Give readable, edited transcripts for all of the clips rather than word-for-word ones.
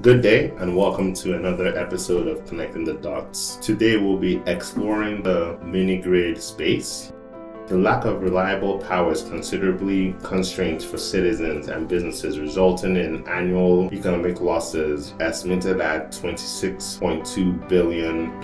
Good day and welcome to another episode of Connecting the Dots. Today we'll be exploring the mini-grid space. The lack of reliable power is considerably constrained for citizens and businesses, resulting in annual economic losses estimated at $26.2 billion,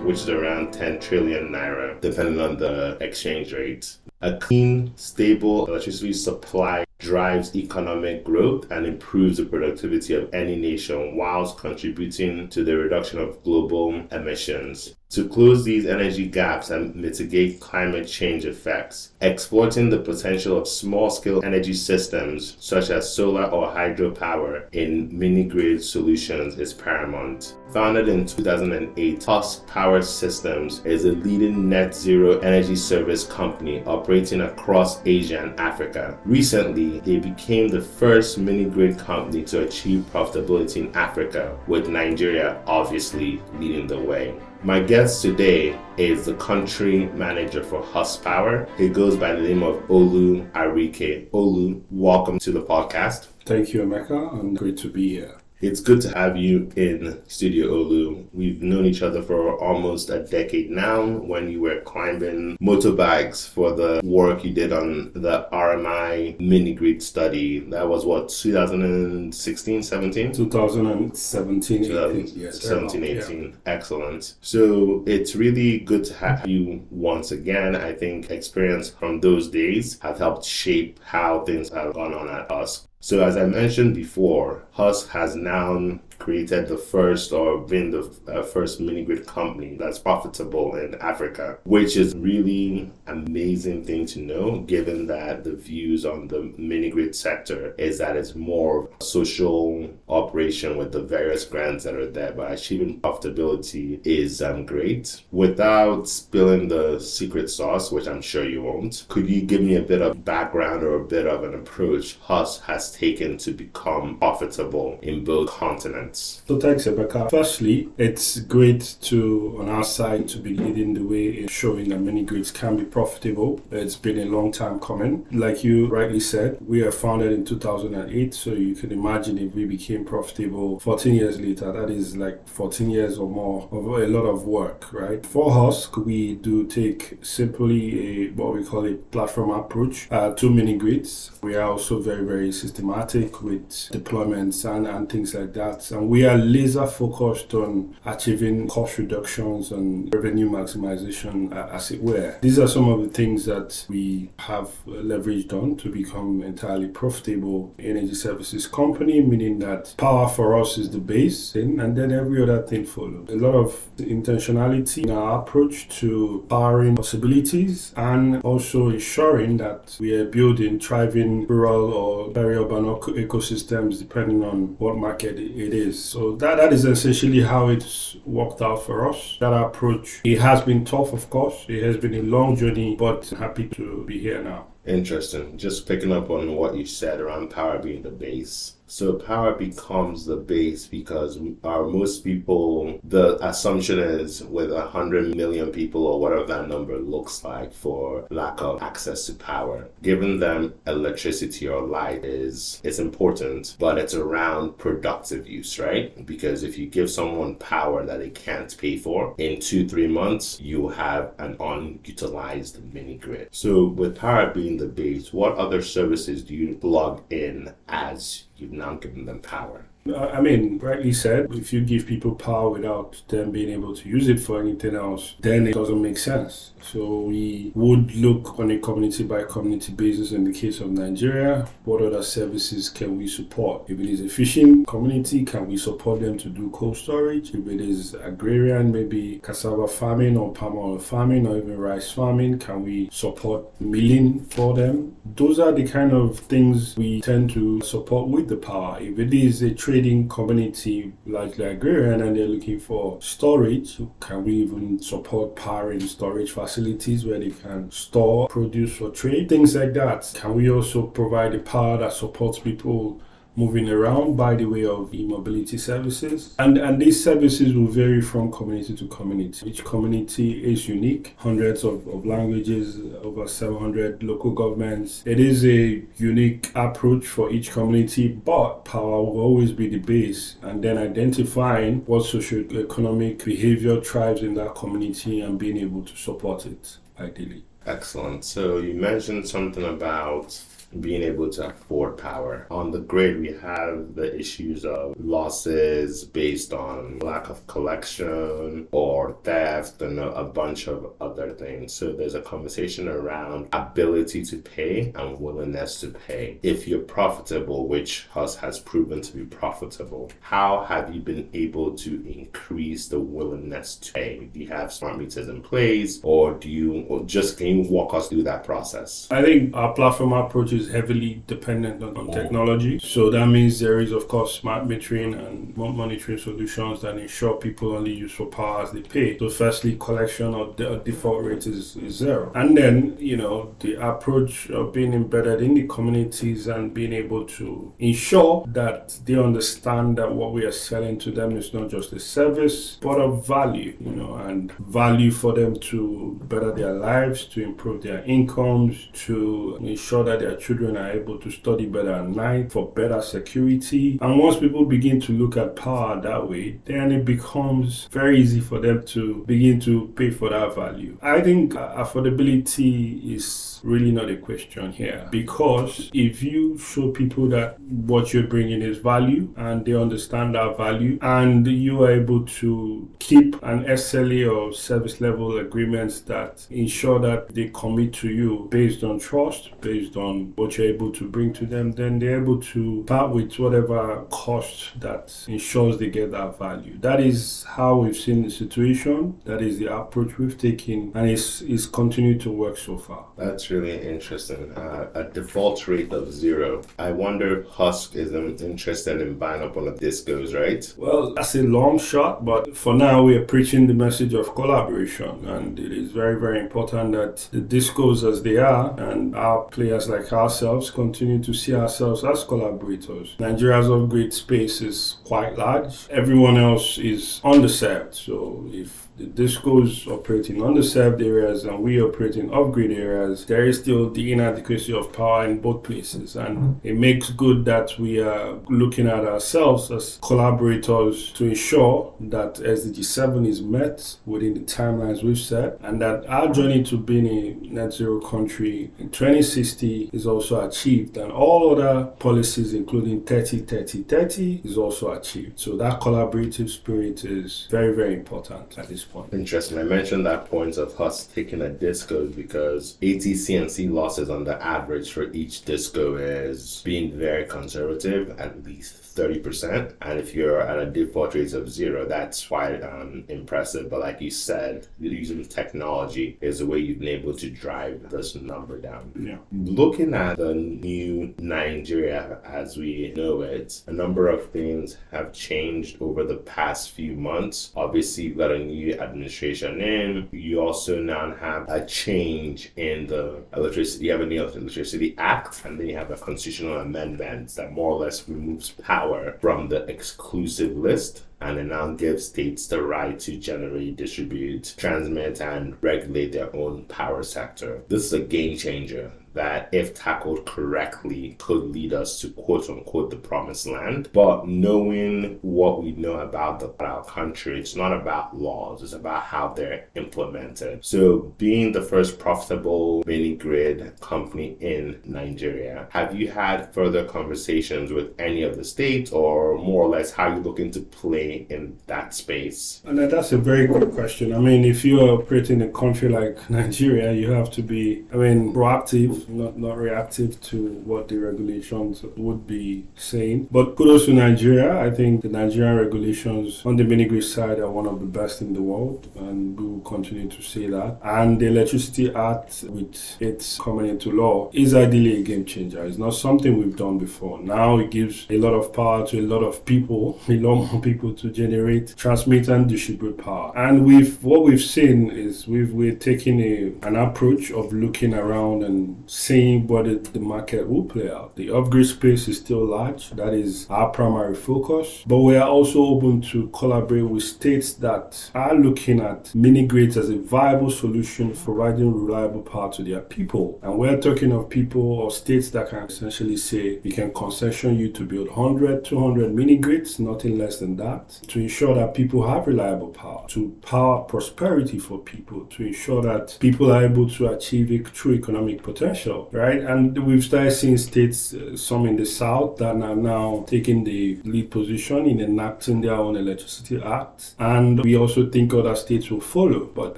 which is around 10 trillion naira, depending on the exchange rate. A clean, stable electricity supply drives economic growth and improves the productivity of any nation whilst contributing to the reduction of global emissions. To close these energy gaps and mitigate climate change effects, exploiting the potential of small-scale energy systems such as solar or hydropower in mini-grid solutions is paramount. Founded in 2008, Husk Power Systems is a leading net-zero energy service company operating across Asia and Africa. Recently, they became the first mini-grid company to achieve profitability in Africa, with Nigeria obviously leading the way. My guest today is the country manager for Husk Power. He goes by the name of Olu Aruike. Olu, welcome to the podcast. Thank you, Emeka, and great to be here. It's good to have you in Studio Olu. We've known each other for almost a decade now when you were climbing motorbikes for the work you did on the RMI mini-grid study. That was what, 2016, 17? 2017, 18. Yes, 17, 18. Yeah. Excellent. So it's really good to have you once again. I think experience from those days have helped shape how things have gone on at Husk. So as I mentioned before, Husk has now created the first or been the first mini-grid company that's profitable in Africa, which is really amazing thing to know, given that the views on the mini-grid sector is that it's more social operation with the various grants that are there, but achieving profitability is great. Without spilling the secret sauce, which I'm sure you won't, could you give me a bit of background or a bit of an approach Husk has taken to become profitable in both continents? So thanks, Rebecca. Firstly, it's great on our side to be leading the way in showing that mini-grids can be profitable. It's been a long time coming. Like you rightly said, we are founded in 2008, so you can imagine if we became profitable 14 years later, that is like 14 years or more of a lot of work, right? For Husk, we do take simply what we call a platform approach to mini-grids. We are also very, very systematic with deployments and things like that. And we are laser focused on achieving cost reductions and revenue maximization, as it were. These are some of the things that we have leveraged on to become entirely profitable energy services company, meaning that power for us is the base thing, and then every other thing follows. A lot of intentionality in our approach to powering possibilities and also ensuring that we are building thriving rural or peri-urban ecosystems depending on what market it is. So that is essentially how it's worked out for us. That approach, it has been tough, of course. It has been a long journey, but happy to be here now. Interesting. Just picking up on what you said around power being the base. So power becomes the base because most people, the assumption is with 100 million people or whatever that number looks like for lack of access to power, giving them electricity or light is important, but it's around productive use, right? Because if you give someone power that they can't pay for, in 2-3 months, you have an unutilized mini grid. So with power being the base, what other services do you plug in as you've now given them power? I mean, rightly said, if you give people power without them being able to use it for anything else, then it doesn't make sense. So we would look on a community by community basis in the case of Nigeria. What other services can we support? If it is a fishing community, can we support them to do cold storage? If it is agrarian, maybe cassava farming or palm oil farming or even rice farming, can we support milling for them? Those are the kind of things we tend to support with the power. If it is a trading community like the agrarian and they're looking for storage, can we even support powering storage facilities where they can store produce for trade? Things like that. Can we also provide a power that supports people moving around by the way of e-mobility services. And these services will vary from community to community. Each community is unique, hundreds of languages, over 700 local governments. It is a unique approach for each community, but power will always be the base, and then identifying what socio-economic behavior thrives in that community and being able to support it, ideally. Excellent. So you mentioned something about being able to afford power. On the grid, we have the issues of losses based on lack of collection or theft and a bunch of other things. So there's a conversation around ability to pay and willingness to pay. If you're profitable, which Husk has proven to be profitable, how have you been able to increase the willingness to pay? Do you have smart meters in place, or can you walk us through that process? I think our platform approach is heavily dependent on technology. So that means there is, of course, smart metering and monitoring solutions that ensure people only use for power as they pay. So firstly, collection or default rate is zero. And then, the approach of being embedded in the communities and being able to ensure that they understand that what we are selling to them is not just a service, but of value, and value for them to better their lives, to improve their incomes, to ensure that their children are able to study better at night for better security. And once people begin to look at power that way, then it becomes very easy for them to begin to pay for that value. I think affordability is really not a question here, because if you show people that what you're bringing is value and they understand that value, and you are able to keep an SLA or service level agreements that ensure that they commit to you based on trust, based on what you're able to bring to them, then they're able to part with whatever cost that ensures they get that value. That is how we've seen the situation. That is the approach we've taken, and it's continued to work so far. That's really interesting. A default rate of 0. I wonder if Husk isn't interested in buying up on the discos, right? Well, that's a long shot, but for now we are preaching the message of collaboration, and it is very, very important that the discos as they are and our players like ourselves continue to see ourselves as collaborators. Nigeria's off-grid space is quite large. Everyone else is underserved. So if the discos operate in underserved areas and we operate in off-grid areas, there is still the inadequacy of power in both places. And it makes good that we are looking at ourselves as collaborators to ensure that SDG 7 is met within the timelines we've set, and that our journey to being a net zero country in 2060 is also achieved, and all other policies including 30-30-30 is also achieved. So that collaborative spirit is very, very important at this point. Interesting. I mentioned that point of Husk taking a disco because ATC&C losses on the average for each disco is being very conservative, at least 30%. And if you're at a default rate of 0, that's quite impressive. But like you said, using technology is the way you've been able to drive this number down. Yeah. Looking at the new Nigeria as we know it, a number of things have changed over the past few months. Obviously, you've got a new administration in. You also now have a change in the electricity. You have a new Electricity Act, and then you have a constitutional amendment that more or less removes power from the exclusive list, and it now gives states the right to generate, distribute, transmit, and regulate their own power sector. This is a game changer that, if tackled correctly, could lead us to quote-unquote the promised land. But knowing what we know about our country, it's not about laws, it's about how they're implemented. So being the first profitable mini-grid company in Nigeria, have you had further conversations with any of the states, or more or less how you looking to play in that space? And that's a very good question. I mean, if you are operating in a country like Nigeria, you have to be, proactive, not reactive to what the regulations would be saying. But kudos to Nigeria. I think the Nigerian regulations on the mini-grid side are one of the best in the world, and we will continue to say that. And the Electricity Act, with its coming into law, is ideally a game changer. It's not something we've done before. Now it gives a lot of power to a lot of people, a lot more people to generate, transmit, and distribute power. And what we've seen is we're taking an approach of looking around and seeing what the market will play out. The off-grid space is still large. That is our primary focus. But we are also open to collaborate with states that are looking at mini-grids as a viable solution for providing reliable power to their people. And we're talking of people or states that can essentially say, we can concession you to build 100, 200 mini-grids, nothing less than that, to ensure that people have reliable power, to power prosperity for people, to ensure that people are able to achieve a true economic potential, right? And we've started seeing states, some in the south, that are now taking the lead position in enacting their own electricity act. And we also think other states will follow. But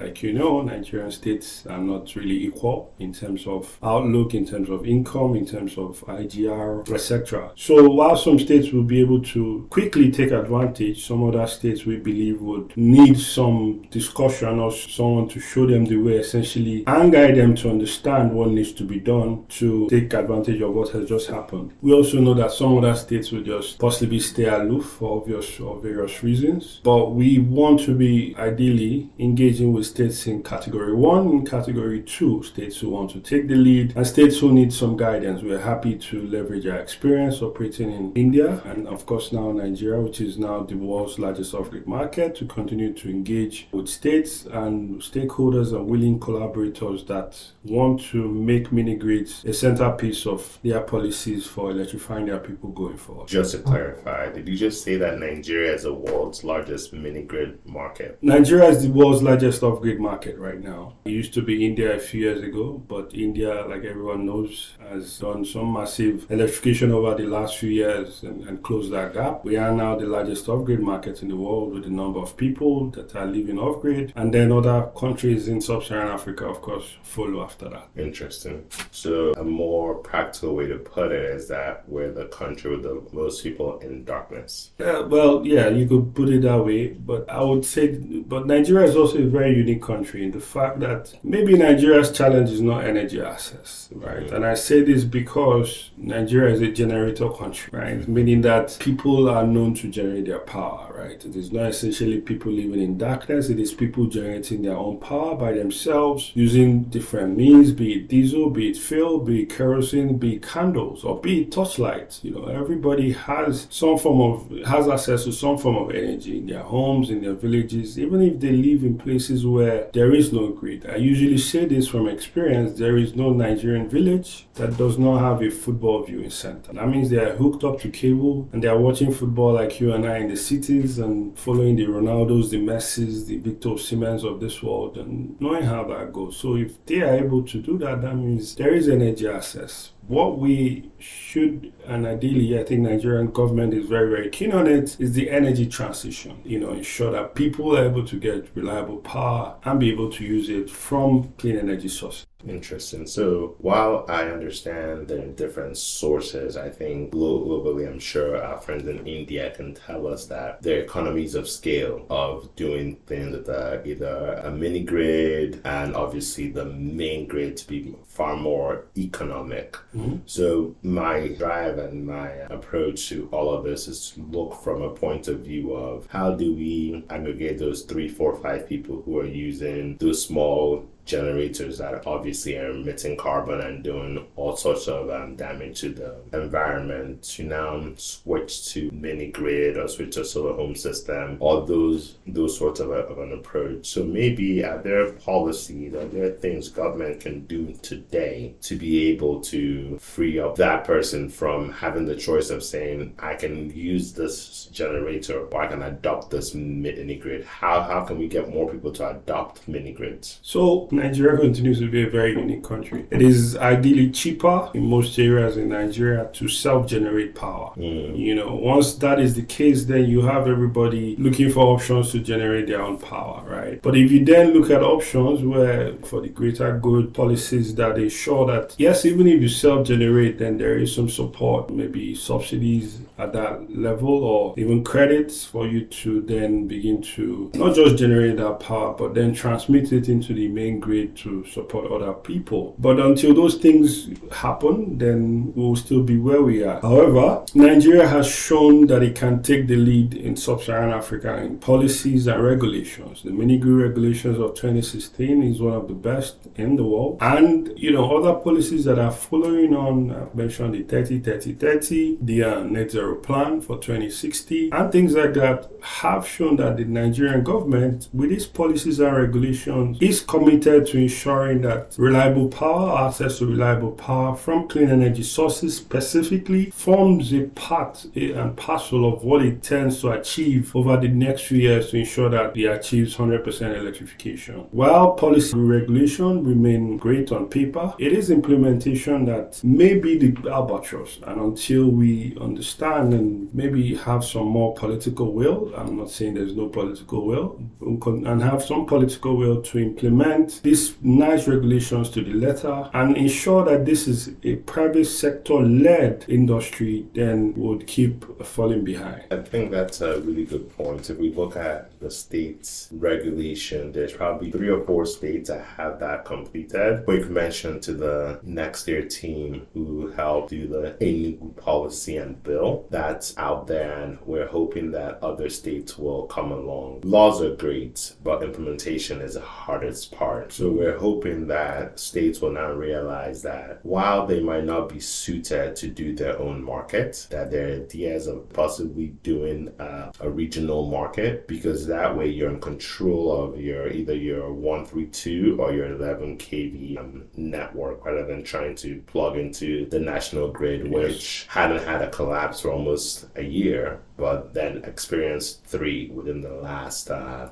like you know, Nigerian states are not really equal in terms of outlook, in terms of income, in terms of IGR, etc. So while some states will be able to quickly take advantage, some other states we believe would need some discussion or someone to show them the way, essentially, and guide them to understand what needs to be done to take advantage of what has just happened. We also know that some other states will just possibly stay aloof for obvious or various reasons, but we want to be ideally engaging with states in category 1 and category 2, states who want to take the lead and states who need some guidance. We're happy to leverage our experience operating in India and of course now Nigeria, which is now the world's largest off-grid market, to continue to engage with states and stakeholders and willing collaborators that want to make mini-grids a centerpiece of their policies for electrifying their people going forward. Just to clarify, did you just say that Nigeria is the world's largest mini-grid market? Nigeria is the world's largest off-grid market right now. It used to be India a few years ago, but India, like everyone knows, has done some massive electrification over the last few years and closed that gap. We are now the largest off-grid market in the world with the number of people that are living off-grid, and then other countries in sub-Saharan Africa, of course, follow after that. Interesting. So a more practical way to put it is that we're the country with the most people in darkness. You could put it that way, but I would say, but Nigeria is also a very unique country in the fact that maybe Nigeria's challenge is not energy access, right? Mm-hmm. And I say this because Nigeria is a generator country, right? Meaning that people are known to generate their power, right? It is not essentially people living in darkness. It is people generating their own power by themselves using different means, be it diesel, be it fuel, be it kerosene, be it candles, or be it torchlights. You know, everybody has access to some form of energy in their homes, in their villages, even if they live in places where there is no grid. I usually say this from experience. There is no Nigerian village that does not have a football viewing center. That means they are hooked up to cable and they are watching football like you and I in the cities and following the Ronaldos, the Messis, the Victor Osimhens of this world and knowing how that goes. So if they are able to do that, that means there is energy access. What we should, and ideally, I think Nigerian government is very, very keen on it, is the energy transition. Ensure that people are able to get reliable power and be able to use it from clean energy sources. Interesting. So while I understand there are different sources, I think globally, I'm sure our friends in India can tell us that there are economies of scale of doing things with either a mini grid and obviously the main grid to be far more economic. Mm-hmm. So my drive and my approach to all of this is to look from a point of view of how do we aggregate those 3, 4, 5 people who are using those small generators that obviously are emitting carbon and doing all sorts of damage to the environment to now switch to mini grid or switch to solar home system, all those sorts of an approach. So maybe are there policies, are there things government can do today to be able to free up that person from having the choice of saying, I can use this generator or I can adopt this mini grid? How can we get more people to adopt mini grids? So Nigeria continues to be a very unique country. It is ideally cheaper in most areas in Nigeria to self-generate power. Once that is the case, then you have everybody looking for options to generate their own power, right? But if you then look at options where for the greater good policies that ensure that, yes, even if you self-generate, then there is some support, maybe subsidies at that level or even credits for you to then begin to not just generate that power, but then transmit it into the main grid grid to support other people. But until those things happen, then we'll still be where we are. However, Nigeria has shown that it can take the lead in sub-Saharan Africa in policies and regulations. The mini-grid regulations of 2016 is one of the best in the world. And, other policies that are following on, I've mentioned the 30-30-30, the net zero plan for 2060, and things like that have shown that the Nigerian government, with its policies and regulations, is committed to ensuring that reliable power, access to reliable power from clean energy sources specifically, forms a part and parcel of what it tends to achieve over the next few years to ensure that it achieves 100% electrification. While policy regulation remain great on paper, it is implementation that may be the albatross. And until we understand and maybe have some more political will, I'm not saying there's no political will, and have some political will to implement these nice regulations to the letter and ensure that this is a private sector led industry, then would keep falling behind. I think that's a really good point. If we look at the state's regulation, there's probably 3 or 4 states that have that completed. Quick mention to the next year team who helped do the Enugu policy and bill that's out there, and we're hoping that other states will come along. Laws are great, but implementation is the hardest part. So we're hoping that states will now realize that while they might not be suited to do their own market, that their ideas of possibly doing a regional market, because that way you're in control of either your 132 or your 11 kV network, rather than trying to plug into the national grid, which hadn't had a collapse for almost a year, but then experienced 3 within the last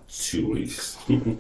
2 weeks.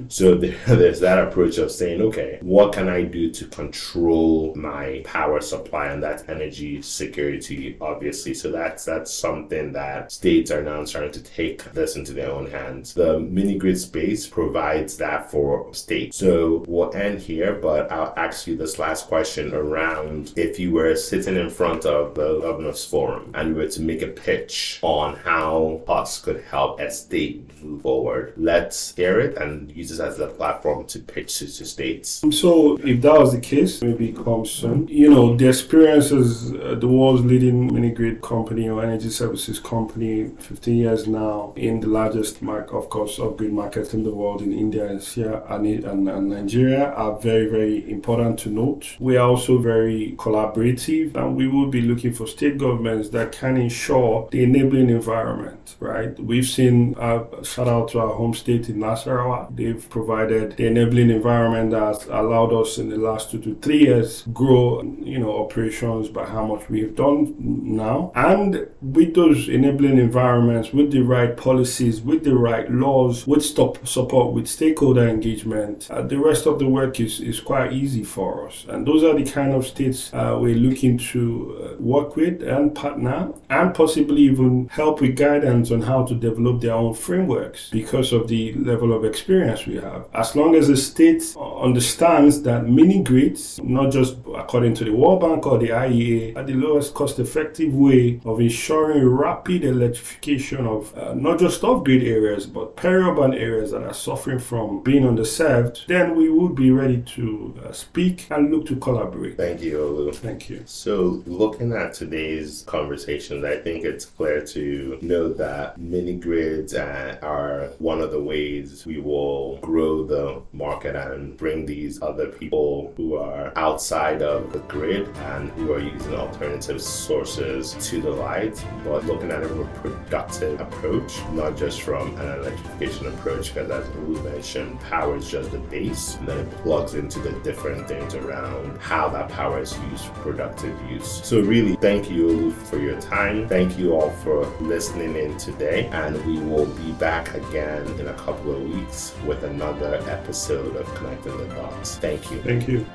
So there's that approach of saying, okay, what can I do to control my power supply? And that's energy security, obviously. So that's something that states are now starting to take this into their own hands. The mini grid space provides that for states. So we'll end here, but I'll ask you this last question around, if you were sitting in front of the Governors Forum and you were to make a pitch on how Husk could help a state move forward, let's hear it and use this as a platform to pitch to states. So if that was the case, maybe it comes soon. The experience as the world's leading mini-grid company or energy services company, 15 years now, in the largest market, of course, off-grid market in the world, in India, Asia, and Nigeria, are very, very important to note. We are also very collaborative, and we will be looking for state governments that can ensure the enabling environment, right? We've seen, shout out to our home state in Nasarawa. They've provided the enabling environment that allowed us in the last 2 to 3 years grow, operations by how much we've done now. And with those enabling environments, with the right policies, with the right laws, with support, with stakeholder engagement, the rest of the work is quite easy for us. And those are the kind of states we're looking to work with and partner, and possibly even help with guidance on how to develop their own frameworks because of the level of experience we have. As long as the state understands that mini grids, not just according to the World Bank or the IEA, are the lowest cost-effective way of ensuring rapid electrification of not just off-grid areas, but peri-urban areas that are suffering from being underserved, then we would be ready to speak and look to collaborate. Thank you, Olu. Thank you. So looking at today's conversation, I think it's clear to know that mini grids are one of the ways we will grow the market and bring these other people who are outside of the grid and who are using alternative sources to the light, but looking at it from a productive approach, not just from an electrification approach, because as Olu mentioned, power is just the base, and then it plugs into the different things around how that power is used for productive use. So really, thank you, Olu, for your time. Thank you all for listening in today, and we will be back again in a couple of weeks with another episode of Connecting the Dots. Thank you. Thank you.